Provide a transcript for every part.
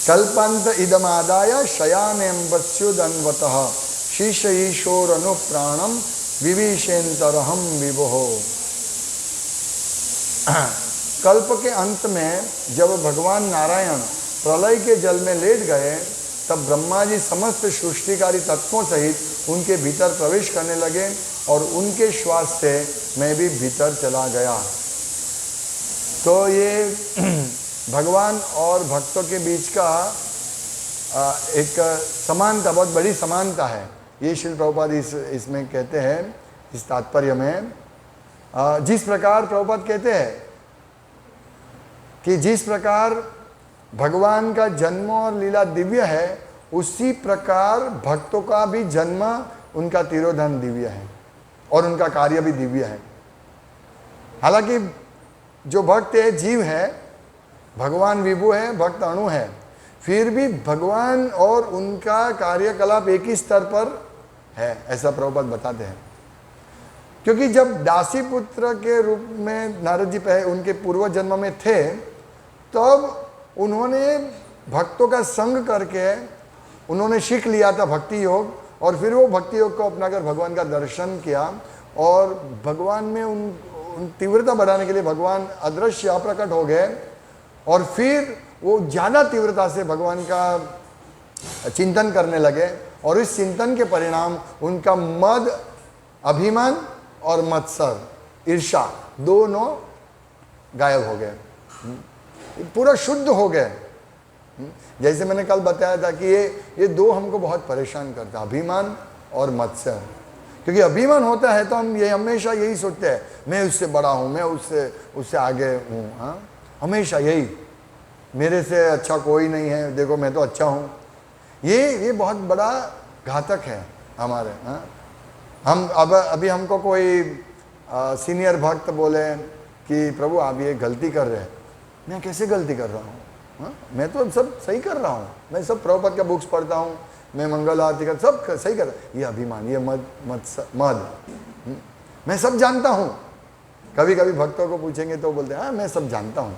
कल्पंत इदमादाय शयानेम्बस्युदन्वतः शीश ईशोर अनुप्राणम विविशेन्तरहम विभो। कल्प के अंत में जब भगवान नारायण प्रलय के जल में लेट गए, तब ब्रह्मा जी समस्त सृष्टिकारी तत्वों सहित उनके भीतर प्रवेश करने लगे और उनके श्वास से मैं भी भीतर चला गया। तो ये भगवान और भक्तों के बीच का एक समानता, बहुत बड़ी समानता है। ये श्रील प्रभुपाद इसमें कहते हैं, इस तात्पर्य में जिस प्रकार प्रभुपाद कहते हैं कि जिस प्रकार भगवान का जन्म और लीला दिव्य है, उसी प्रकार भक्तों का भी जन्म, उनका तिरोधन दिव्य है और उनका कार्य भी दिव्य है। हालांकि जो भक्त है जीव है, भगवान विभु है, भक्त अणु है, फिर भी भगवान और उनका कार्यकलाप एक ही स्तर पर है, ऐसा प्रभुपाद बताते हैं। क्योंकि जब दासी पुत्र के रूप में नारद जी उनके पूर्व जन्म में थे, तब उन्होंने भक्तों का संग करके उन्होंने सीख लिया था भक्ति योग, और फिर वो भक्ति योग को अपनाकर भगवान का दर्शन किया, और भगवान में उन तीव्रता बढ़ाने के लिए भगवान अदृश्य अप्रकट हो गए, और फिर वो ज़्यादा तीव्रता से भगवान का चिंतन करने लगे, और इस चिंतन के परिणाम उनका मद, अभिमान और मत्सर, ईर्षा, दोनों गायब हो गए, पूरा शुद्ध हो गए। जैसे मैंने कल बताया था कि ये दो हमको बहुत परेशान करता है, अभिमान और मत्सर। क्योंकि अभिमान होता है तो हम ये हमेशा यही सोचते हैं, मैं उससे बड़ा हूँ, मैं उससे आगे हूँ। हाँ, हमेशा यही, मेरे से अच्छा कोई नहीं है, देखो मैं तो अच्छा हूँ। ये बहुत बड़ा घातक है हमारे। हाँ, हम अभी हमको कोई सीनियर भक्त बोले कि प्रभु आप ये गलती कर रहे हैं, मैं कैसे गलती कर रहा हूँ? हाँ, मैं तो सब सही कर रहा हूँ, मैं सब प्रभुपाद का बुक्स पढ़ता हूँ, मैं मंगल आरती कर, सब सही कर रहा हूँ। ये अभिमान, ये मद, मैं सब जानता हूँ। कभी कभी भक्तों को पूछेंगे तो बोलते हैं हाँ मैं सब जानता हूँ।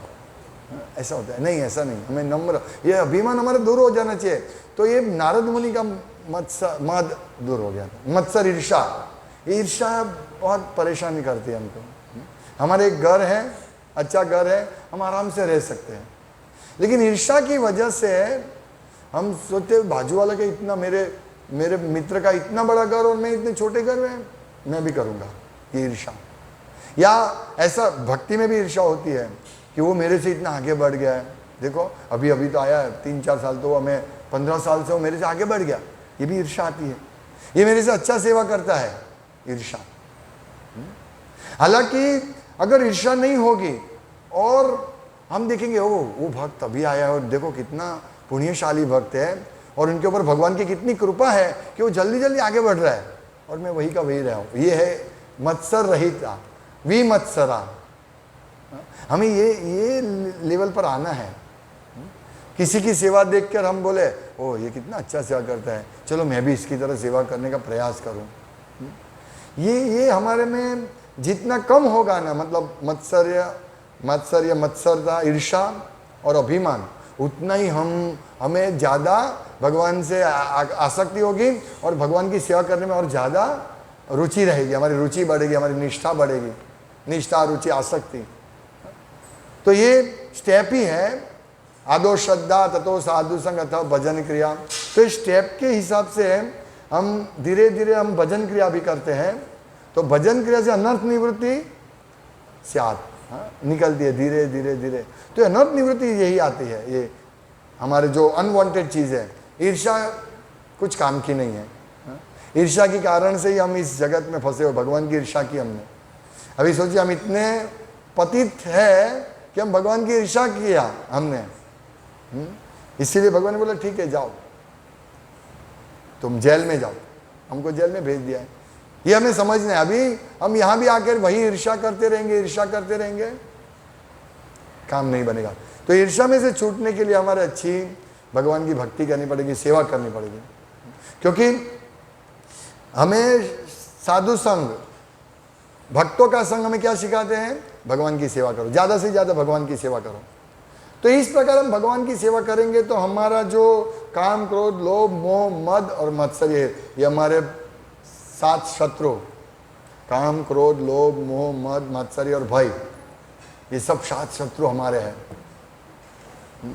ऐसा होता है? नहीं, ऐसा नहीं, हमें नम्र, ये अभिमान हमारा दूर हो जाना चाहिए। तो ये नारद मुनि का मद दूर हो गया था। मत्सर, ईर्षा बहुत परेशानी करती है हमको। हमारे एक घर है, अच्छा घर है, हम आराम से रह सकते हैं, लेकिन ईर्षा की वजह से हम सोचते बाजू वाला के इतना, मेरे मित्र का इतना बड़ा घर और मैं इतने छोटे घर में मैं भी करूँगा, ये ईर्षा। या ऐसा भक्ति में भी ईर्षा होती है कि वो मेरे से इतना आगे बढ़ गया है, देखो अभी तो आया है 3-4 साल, तो मैं 15 साल से वो मेरे से आगे बढ़ गया, ये भी ईर्षा आती है। ये मेरे से अच्छा सेवा करता है, ईर्षा। हालांकि अगर ईर्षा नहीं होगी और हम देखेंगे वो भक्त अभी आया है और देखो कितना पुण्यशाली भक्त है और उनके ऊपर भगवान की कितनी कृपा है कि वो जल्दी जल्दी आगे बढ़ रहा है और मैं वही का वही रहा हूँ। ये है मत्सर रहिता, विमत्सरा। हमें ये लेवल पर आना है। किसी की सेवा देखकर हम बोले ओ ये कितना अच्छा सेवा करता है, चलो मैं भी इसकी तरह सेवा करने का प्रयास करूं। ये हमारे में जितना कम होगा ना, मतलब मत्सरता, ईर्षा और अभिमान, उतना ही हमें ज़्यादा भगवान से आसक्ति होगी और भगवान की सेवा करने में और ज़्यादा रुचि रहेगी, हमारी रुचि बढ़ेगी, हमारी निष्ठा बढ़ेगी। निष्ठा, रुचि, आसक्ति। तो ये स्टेप ही है, आदो श्रद्धा, ततो साधु संग, अथवा भजन क्रिया। तो इस स्टेप के हिसाब से हम धीरे धीरे हम भजन क्रिया भी करते हैं। तो भजन क्रिया से अनर्थ निवृत्ति स्यात्, निकलती है धीरे धीरे धीरे। तो अनर्थ निवृत्ति यही आती है, ये हमारे जो अनवांटेड चीज़ है। ईर्षा कुछ काम की नहीं है। ईर्षा के कारण से ही हम इस जगत में फंसे हो, भगवान की ईर्षा की हमने। अभी सोचिए हम इतने पतित है कि हम भगवान की ईर्षा किया हमने। इसीलिए भगवान ने बोला ठीक है जाओ, तुम जेल में जाओ, हमको जेल में भेज दिया है। ये हमें समझना है। अभी हम यहाँ भी आकर वही ईर्षा करते रहेंगे, काम नहीं बनेगा। तो ईर्षा में से छूटने के लिए हमारे अच्छी भगवान की भक्ति करनी पड़ेगी, सेवा करनी पड़ेगी। क्योंकि हमें साधु संग, भक्तों का संग हमें क्या सिखाते हैं? भगवान की सेवा करो, ज़्यादा से ज़्यादा भगवान की सेवा करो। तो इस प्रकार हम भगवान की सेवा करेंगे तो हमारा जो काम, क्रोध, लोभ, मोह, मद और मत्सर्य, ये हमारे 7 शत्रु, काम, क्रोध, लोभ, मोह, मद, मत्सर्य और भय, ये सब 7 शत्रु हमारे हैं।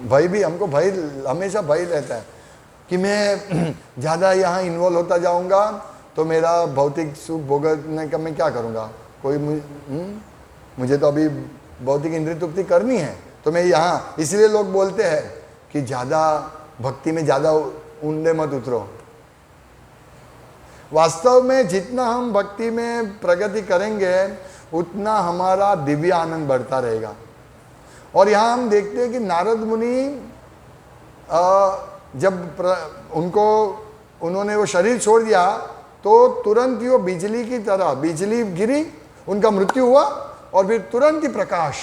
भय भी, हमको भय, हमेशा भय रहता है कि मैं ज़्यादा यहाँ इन्वॉल्व होता जाऊँगा तो मेरा भौतिक सुख भोगने का मैं क्या करूँगा, कोई मुझे तो अभी भौतिक इंद्रिय तृप्ति करनी है, तो मैं यहाँ, इसलिए लोग बोलते हैं कि ज़्यादा भक्ति में ज़्यादा ऊंडे मत उतरो। वास्तव में जितना हम भक्ति में प्रगति करेंगे उतना हमारा दिव्य आनंद बढ़ता रहेगा। और यहाँ हम देखते हैं कि नारद मुनि जब उन्होंने वो शरीर छोड़ दिया तो तुरंत ही वो बिजली की तरह बिजली गिरी, उनका मृत्यु हुआ और फिर तुरंत ही प्रकाश,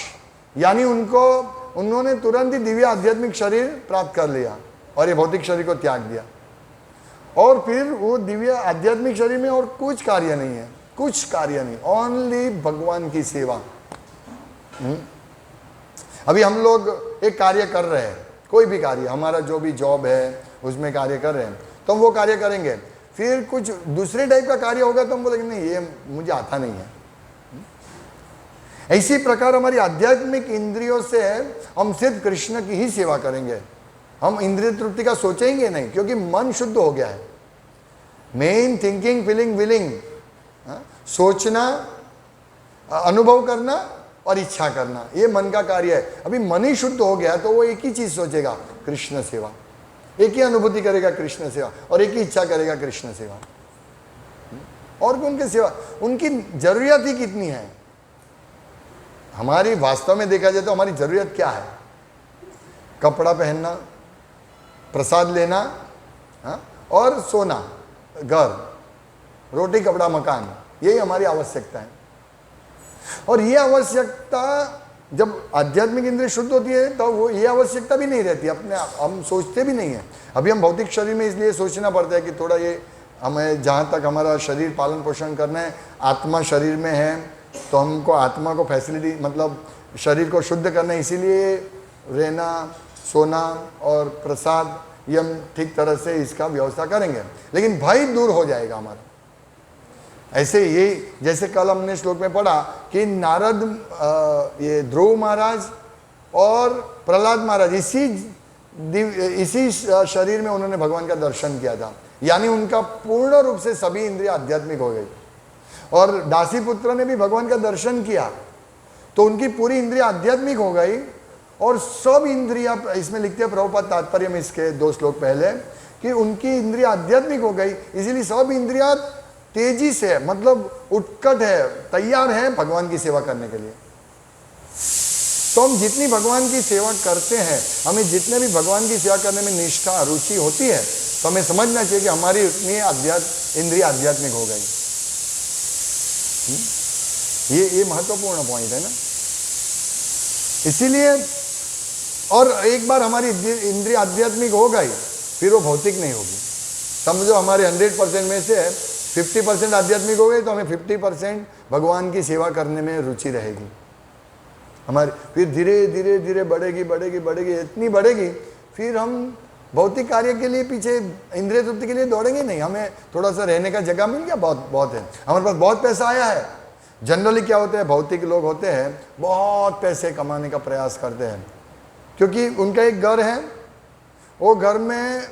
यानी उन्होंने तुरंत ही दिव्य आध्यात्मिक शरीर प्राप्त कर लिया और ये भौतिक शरीर को त्याग दिया। और फिर वो दिव्य आध्यात्मिक शरीर में और कुछ कार्य नहीं है, कुछ कार्य नहीं, ओनली भगवान की सेवा। अभी हम लोग एक कार्य कर रहे हैं, कोई भी कार्य, हमारा जो भी जॉब है उसमें कार्य कर रहे हैं, तो हम वो कार्य करेंगे, फिर कुछ दूसरे टाइप का कार्य होगा तो हम बोलेंगे नहीं ये मुझे आता नहीं है। इसी प्रकार हमारी आध्यात्मिक इंद्रियों से हम सिर्फ कृष्ण की ही सेवा करेंगे, हम इंद्रिय तृप्ति का सोचेंगे नहीं, क्योंकि मन शुद्ध हो गया है। मेन थिंकिंग, फीलिंग, विलिंग, सोचना, अनुभव करना और इच्छा करना, ये मन का कार्य है। अभी मन ही शुद्ध हो गया तो वो एक ही चीज सोचेगा, कृष्ण सेवा, एक ही अनुभूति करेगा कृष्ण सेवा, और एक ही इच्छा करेगा कृष्ण सेवा। और भी उनकी सेवा, उनकी जरूरत ही कितनी है। हमारी वास्तव में देखा जाए तो हमारी जरूरत क्या है? कपड़ा पहनना, प्रसाद लेना, और सोना, घर, रोटी, कपड़ा, मकान, यही हमारी आवश्यकता है। और ये आवश्यकता जब आध्यात्मिक इंद्रिय शुद्ध होती है तो वो ये आवश्यकता भी नहीं रहती, अपने हम सोचते भी नहीं है। अभी हम भौतिक शरीर में इसलिए सोचना पड़ता है कि थोड़ा ये हमें, जहाँ तक हमारा शरीर पालन पोषण करना है, आत्मा शरीर में है तो हमको आत्मा को फैसिलिटी, मतलब शरीर को शुद्ध करना है, इसीलिए रहना, सोना और प्रसाद ये हम ठीक तरह से इसका व्यवस्था करेंगे, लेकिन भय दूर हो जाएगा हमारा। ऐसे ये जैसे कल हमने श्लोक में पढ़ा कि नारद, ये ध्रुव महाराज और प्रहलाद महाराज इसी शरीर में उन्होंने भगवान का दर्शन किया था, यानी उनका पूर्ण रूप से सभी इंद्रिय आध्यात्मिक हो गई। और दासी पुत्र ने भी भगवान का दर्शन किया तो उनकी पूरी इंद्रिय आध्यात्मिक हो गई और सब इंद्रिया, इसमें लिखते हैं प्रभुपाद तात्पर्य में इसके 2 श्लोक पहले कि उनकी इंद्रिय आध्यात्मिक हो गई, इसीलिए सब इंद्रिया तेजी से, मतलब उत्कट है, तैयार है भगवान की सेवा करने के लिए। तो हम जितनी भगवान की सेवा करते हैं, हमें जितने भी भगवान की सेवा करने में निष्ठा, रुचि होती है, तो हमें समझना चाहिए कि हमारी उतनी इंद्रिय आध्यात्मिक हो गई। ये महत्वपूर्ण पॉइंट है ना। इसीलिए, और एक बार हमारी इंद्रिय आध्यात्मिक हो गई फिर वो भौतिक नहीं होगी। समझो हमारे 100% में से 50% आध्यात्मिक हो गई तो हमें 50% भगवान की सेवा करने में रुचि रहेगी हमारी। फिर धीरे धीरे धीरे बढ़ेगी बढ़ेगी बढ़ेगी, इतनी बढ़ेगी फिर हम भौतिक कार्य के लिए पीछे, इंद्रिय तृप्ति के लिए दौड़ेंगे नहीं। हमें थोड़ा सा रहने का जगह मिल गया, बहुत है, हमारे पास बहुत पैसा आया है। जनरली क्या होते हैं, भौतिक लोग होते हैं बहुत पैसे कमाने का प्रयास करते हैं, क्योंकि उनका एक घर है, वो घर में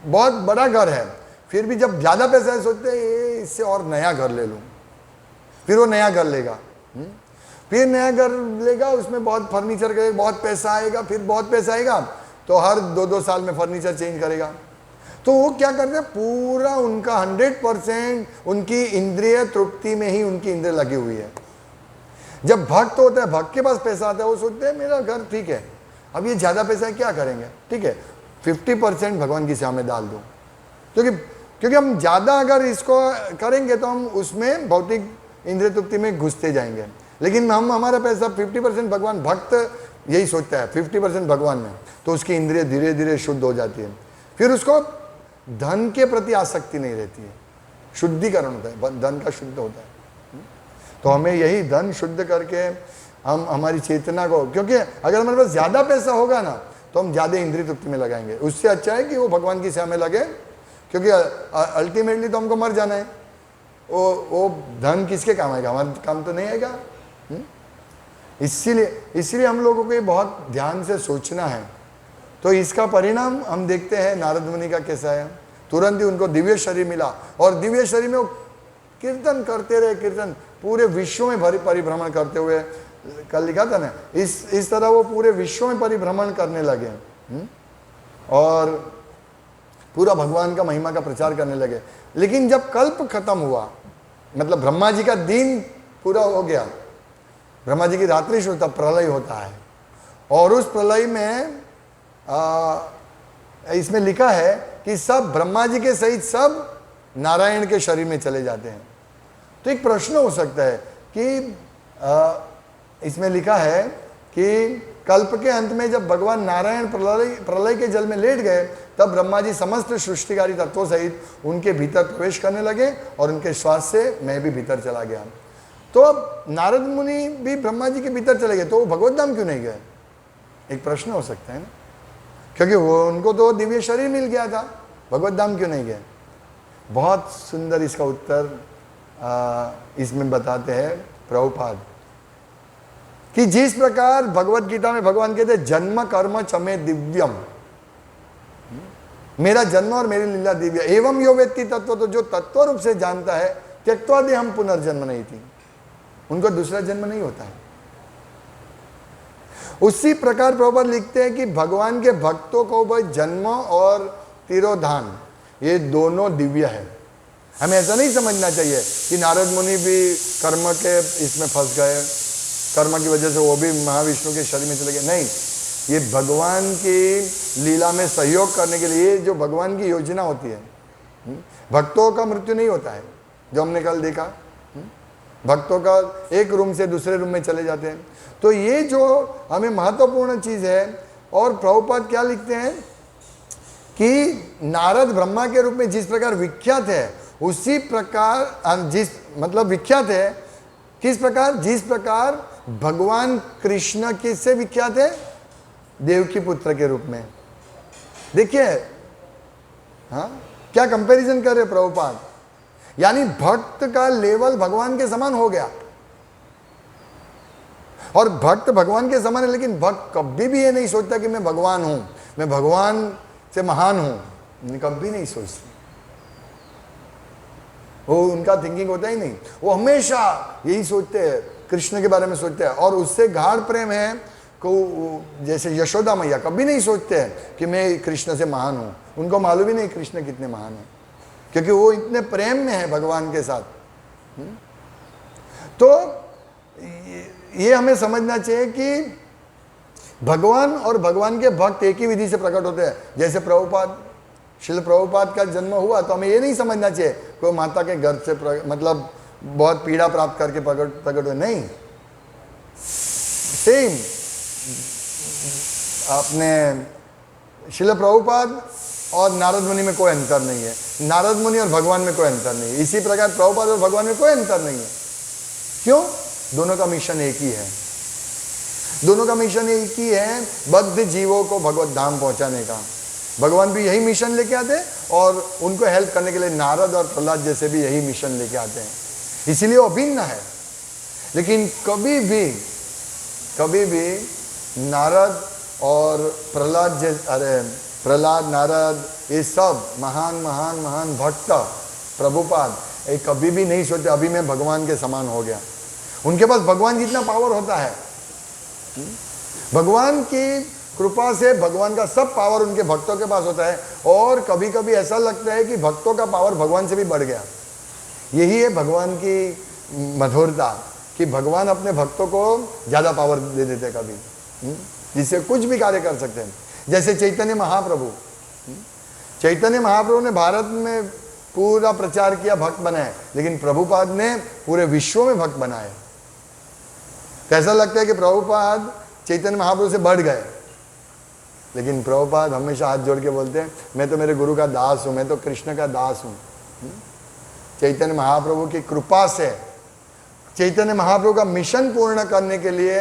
बहुत बड़ा घर है, फिर भी जब ज़्यादा पैसा है सोचते हैं ये इससे और नया घर ले लूँ, फिर वो नया घर लेगा, फिर नया घर लेगा, उसमें बहुत फर्नीचर करेगा, बहुत पैसा आएगा, फिर बहुत पैसा आएगा तो हर 2-2 साल में फर्नीचर चेंज करेगा। तो वो क्या करते हैं, पूरा उनका 100% उनकी इंद्रिय तृप्ति में ही उनकी इंद्रिय लगी हुई है। जब भक्त होता है, भक्त के पास पैसा आता है, वो सोचते हैं मेरा घर ठीक है, अब ये ज़्यादा पैसा है क्या करेंगे, ठीक है 50% भगवान की सेवा में डाल दो, क्योंकि हम ज़्यादा अगर इसको करेंगे तो हम उसमें भौतिक इंद्रिय तृप्ति में घुसते जाएंगे। लेकिन हम हमारा पैसा 50% भगवान, भक्त यही सोचता है 50% भगवान में, तो उसकी इंद्रिय धीरे धीरे शुद्ध हो जाती है। फिर उसको धन के प्रति आसक्ति नहीं रहती है, शुद्धिकरण होता है, धन का शुद्ध होता है। तो हमें यही धन शुद्ध करके हम हमारी चेतना को, क्योंकि अगर हमारे पास ज़्यादा पैसा होगा ना तो हम ज़्यादा इंद्रिय तृप्ति में लगाएंगे। उससे अच्छा है कि वो भगवान की सेवा में लगे, क्योंकि अल्टीमेटली तो हमको मर जाना है। वो धन किसके काम आएगा? हमारे काम तो नहीं आएगा। इसीलिए हम लोगों को ये बहुत ध्यान से सोचना है। तो इसका परिणाम हम देखते हैं नारद मुनि का कैसा है। तुरंत ही उनको दिव्य शरीर मिला और दिव्य शरीर में वो कीर्तन करते रहे, कीर्तन पूरे विश्व में परिभ्रमण करते हुए, कल लिखा था ना, इस तरह वो पूरे विश्व में परिभ्रमण करने लगे और पूरा भगवान का महिमा का प्रचार करने लगे। लेकिन जब कल्प खत्म हुआ, मतलब ब्रह्मा जी का दिन पूरा हो गया, ब्रह्मा जी की रात्रि शुरू, तब प्रलय होता है। और उस प्रलय में इसमें लिखा है कि सब ब्रह्मा जी के सहित सब नारायण के शरीर में चले जाते हैं। तो एक प्रश्न हो सकता है कि इसमें लिखा है कि कल्प के अंत में जब भगवान नारायण प्रलय के जल में लेट गए, तब ब्रह्मा जी समस्त सृष्टिकारी तत्वों सहित उनके भीतर प्रवेश करने लगे और उनके श्वास से मैं भी भीतर चला गया। तो अब नारद मुनि भी ब्रह्मा जी के भीतर चले गए, तो वो भगवत धाम क्यों नहीं गए? एक प्रश्न हो सकता है ना, क्योंकि वो उनको तो दिव्य शरीर मिल गया था, भगवत धाम क्यों नहीं गए? बहुत सुंदर इसका उत्तर इसमें बताते हैं प्रभुपाद कि जिस प्रकार भगवत गीता में भगवान कहते हैं जन्म कर्म चमे दिव्यम, मेरा जन्म और मेरी लीला दिव्य, एवं यो वेत्ति तत्व, तो जो तत्व रूप से जानता है, त्यक्त्वादि हम पुनर्जन्म नहीं थी, उनको दूसरा जन्म नहीं होता है। उसी प्रकार प्रभुपाद लिखते हैं कि भगवान के भक्तों को वह जन्म और तिरोधान ये दोनों दिव्य है। हमें ऐसा नहीं समझना चाहिए कि नारद मुनि भी कर्म के इसमें फंस गए, कर्म की वजह से वो भी महाविष्णु के शरीर में चले गए। नहीं, ये भगवान की लीला में सहयोग करने के लिए जो भगवान की योजना होती है। भक्तों का मृत्यु नहीं होता है, जो हमने कल देखा, भक्तों का एक रूम से दूसरे रूम में चले जाते हैं। तो ये जो हमें महत्वपूर्ण चीज है। और प्रभुपाद क्या लिखते हैं कि नारद ब्रह्मा के रूप में जिस प्रकार विख्यात है, उसी प्रकार मतलब विख्यात है किस प्रकार, जिस प्रकार भगवान कृष्ण किससे विख्यात है? देवकी पुत्र के रूप में। देखिए हाँ, क्या कंपैरिजन कर रहे प्रभुपाद, यानी भक्त का लेवल भगवान के समान हो गया। और भक्त भगवान के समान है, लेकिन भक्त कभी भी ये नहीं सोचता कि मैं भगवान हूं, मैं भगवान से महान हूं, कभी नहीं सोचते। वो उनका थिंकिंग होता ही नहीं, वो हमेशा यही सोचते हैं, कृष्ण के बारे में सोचते हैं। और उससे गाढ़ प्रेम है को, जैसे यशोदा मैया कभी नहीं सोचते हैं कि मैं कृष्ण से महान हूं, उनको मालूम ही नहीं कृष्ण कितने महान है, क्योंकि वो इतने प्रेम में है भगवान के साथ। तो ये हमें समझना चाहिए कि भगवान और भगवान के भक्त एक ही विधि से प्रकट होते हैं। जैसे प्रभुपाद, श्रील प्रभुपाद का जन्म हुआ तो हमें ये नहीं समझना चाहिए कोई माता के गर्भ से मतलब बहुत पीड़ा प्राप्त करके प्रकट हुए, नहीं। सेम आपने श्रील प्रभुपाद और नारद मुनि में कोई अंतर नहीं है, नारद मुनि और भगवान में कोई अंतर नहीं है। इसी प्रकार प्रभुपाद और भगवान में कोई अंतर नहीं है। क्यों? दोनों का मिशन एक ही है, दोनों का मिशन एक ही है, बद्ध जीवों को भगवत धाम पहुंचाने का। भगवान भी यही मिशन लेके आते हैं और उनको हेल्प करने के लिए नारद और प्रहलाद जैसे भी यही मिशन लेके आते हैं, इसीलिए वो अभिन्न है। लेकिन कभी भी नारद और प्रहलाद प्रहलाद, नारद, ये सब महान महान महान भक्त प्रभुपाद ये कभी भी नहीं सोचते अभी मैं भगवान के समान हो गया। उनके पास भगवान जितना पावर होता है, भगवान की कृपा से भगवान का सब पावर उनके भक्तों के पास होता है। और कभी कभी ऐसा लगता है कि भक्तों का पावर भगवान से भी बढ़ गया। यही है भगवान की मधुरता कि भगवान अपने भक्तों को ज़्यादा पावर दे देते कभी, जिससे कुछ भी कार्य कर सकते हैं। जैसे चैतन्य महाप्रभु ने भारत में पूरा प्रचार किया, भक्त बनाए, लेकिन प्रभुपाद ने पूरे विश्व में भक्त बनाए। कैसा लगता है कि प्रभुपाद चैतन्य महाप्रभु से बढ़ गए, लेकिन प्रभुपाद हमेशा हाथ जोड़ के बोलते हैं मैं तो मेरे गुरु का दास हूं, मैं तो कृष्ण का दास हूं। चैतन्य महाप्रभु की कृपा से चैतन्य महाप्रभु का मिशन पूर्ण करने के लिए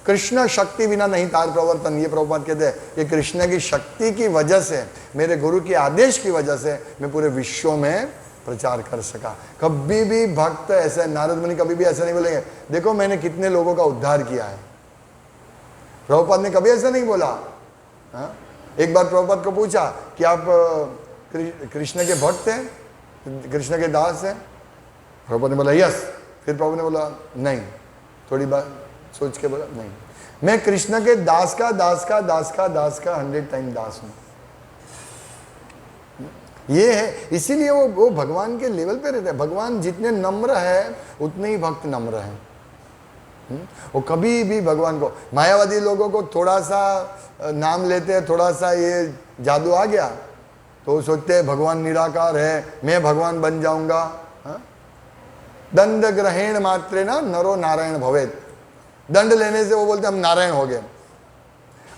कृष्ण शक्ति बिना नहीं तार प्रवर्तन, ये प्रभुपाद कहते हैं। ये कृष्ण की शक्ति की वजह से, मेरे गुरु के आदेश की वजह से मैं पूरे विश्व में प्रचार कर सका। कभी भी भक्त ऐसे, नारद मुनि कभी भी ऐसा नहीं बोलेंगे देखो मैंने कितने लोगों का उद्धार किया है। प्रभुपाद ने कभी ऐसा नहीं बोला। हाँ? एक बार प्रभुपाद को पूछा कि आप कृष्ण के भक्त हैं, कृष्ण के दास हैं? प्रभुपाद ने बोला यस। फिर प्रभु ने बोला नहीं, थोड़ी बात सोच के बोला नहीं, मैं कृष्ण के दास का 100 टाइम दास हूं। ये है, इसीलिए वो भगवान के लेवल पे रहते हैं। भगवान जितने नम्र है उतने ही भक्त नम्र हैं। वो कभी भी भगवान को, मायावादी लोगों को थोड़ा सा नाम लेते हैं, थोड़ा सा ये जादू आ गया तो सोचते हैं भगवान निराकार है, मैं भगवान बन जाऊंगा। दंड ग्रहण मात्रे ना नरो नारायण भवेत, दंड लेने से वो बोलते हम नारायण हो गए।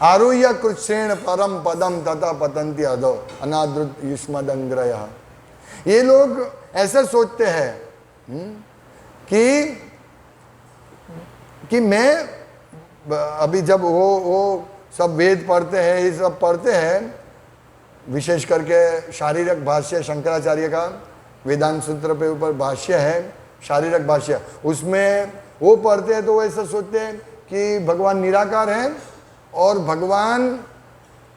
आरुह्य कृष्ण परम पदम तथा पतंती अधो अनादृत युष्मदंग्रयः। ये लोग ऐसा सोचते हैं कि मैं अभी जब वो सब वेद पढ़ते हैं, ये सब पढ़ते हैं, विशेष करके शारीरक भाष्य शंकराचार्य का वेदांत सूत्र पे ऊपर भाष्य है, शारीरक भाष्य, उसमें वो पढ़ते हैं तो वो ऐसा सोचते हैं कि भगवान निराकार हैं और भगवान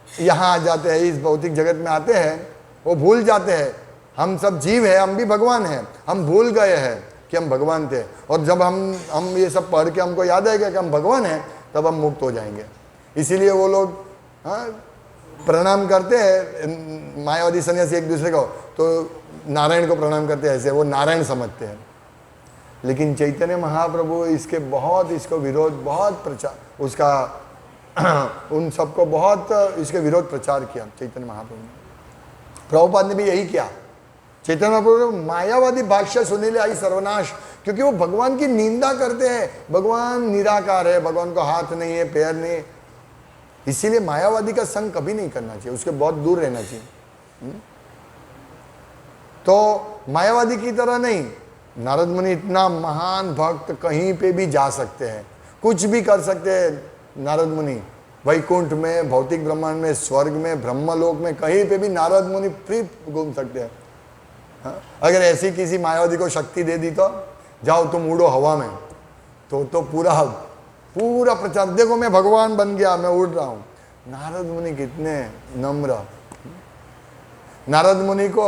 यहाँ आ जाते हैं, इस भौतिक जगत में आते हैं। वो भूल जाते हैं हम सब जीव हैं, हम भी भगवान हैं, हम भूल गए हैं कि हम भगवान थे। और जब हम ये सब पढ़ के हमको याद आएगा कि हम भगवान हैं, तब हम मुक्त हो जाएंगे। इसीलिए वो लोग प्रणाम करते हैं, मायावादी सन्यासी एक दूसरे को तो नारायण को प्रणाम करते हैं, ऐसे वो नारायण समझते हैं। लेकिन चैतन्य महाप्रभु इसको विरोध बहुत प्रचार, उसका उन सबको बहुत इसके विरोध प्रचार किया चैतन्य महाप्रभु ने। प्रभुपाद ने भी यही किया। चैतन्य महाप्रभु मायावादी भाष्य सुनीले आई सर्वनाश, क्योंकि वो भगवान की निंदा करते हैं, भगवान निराकार है, भगवान को हाथ नहीं है, पैर नहीं है। इसीलिए मायावादी का संग कभी नहीं करना चाहिए, उसके बहुत दूर रहना चाहिए। तो मायावादी की तरह नहीं, नारद मुनि इतना महान भक्त, कहीं पे भी जा सकते हैं, कुछ भी कर सकते हैं नारद मुनि। वैकुंठ में, भौतिक ब्रह्मांड में, स्वर्ग में, ब्रह्मलोक में, कहीं पे भी नारद मुनि फ्री घूम सकते हैं। अगर ऐसी किसी मायावादी को शक्ति दे दी तो जाओ तुम उड़ो हवा में, तो पूरा प्रचार, देखो मैं भगवान बन गया, मैं उड़ रहा हूं। नारद मुनि कितने नम्र। नारद मुनि को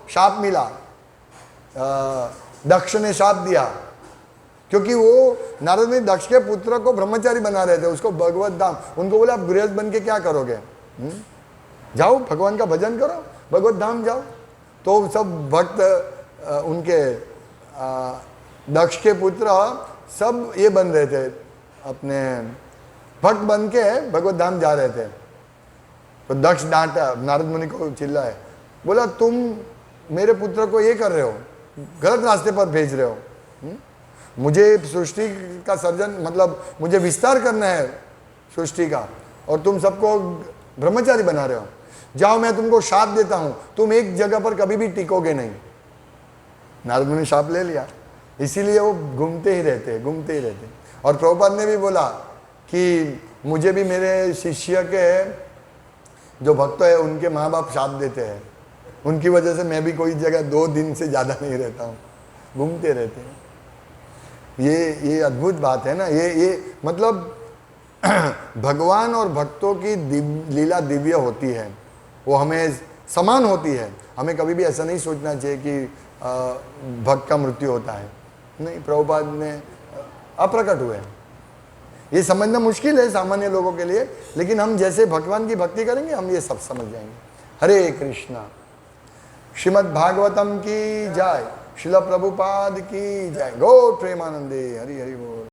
शाप मिला, दक्ष ने शाप दिया, क्योंकि वो नारद मुनि दक्ष के पुत्र को ब्रह्मचारी बना रहे थे, उसको भगवत धाम। उनको बोले आप गृहस्थ बन के क्या करोगे, जाओ भगवान का भजन करो, भगवत धाम जाओ। तो सब भक्त उनके दक्ष के पुत्र सब ये बन रहे थे, अपने भक्त बन के भगवत धाम जा रहे थे। तो दक्ष डांटा, नारद मुनि को चिल्लाए, बोला तुम मेरे पुत्र को ये कर रहे हो, गलत रास्ते पर भेज रहे हो। मुझे सृष्टि का सर्जन, मतलब मुझे विस्तार करना है सृष्टि का, और तुम सबको ब्रह्मचारी बना रहे हो। जाओ मैं तुमको शाप देता हूं, तुम एक जगह पर कभी भी टिकोगे नहीं। नारद मुनि शाप ले लिया, इसीलिए वो घूमते ही रहते। और प्रभुपाद ने भी बोला कि मुझे भी मेरे शिष्य के जो भक्त है उनके माँ बाप शाप देते हैं, उनकी वजह से मैं भी कोई जगह 2 दिन से ज़्यादा नहीं रहता हूँ, घूमते रहते हैं। ये अद्भुत बात है ना। ये मतलब भगवान और भक्तों की लीला दिव्य होती है, वो हमें समान होती है। हमें कभी भी ऐसा नहीं सोचना चाहिए कि भक्त का मृत्यु होता है, नहीं। प्रभुपाद ने अप्रकट हुए, ये समझना मुश्किल है सामान्य लोगों के लिए, लेकिन हम जैसे भगवान की भक्ति करेंगे हम ये सब समझ जाएंगे। हरे कृष्णा। श्रीमद् भागवतम की जय, श्रील प्रभुपाद की जय। गो प्रेमानंदे। हरि हरि बोल।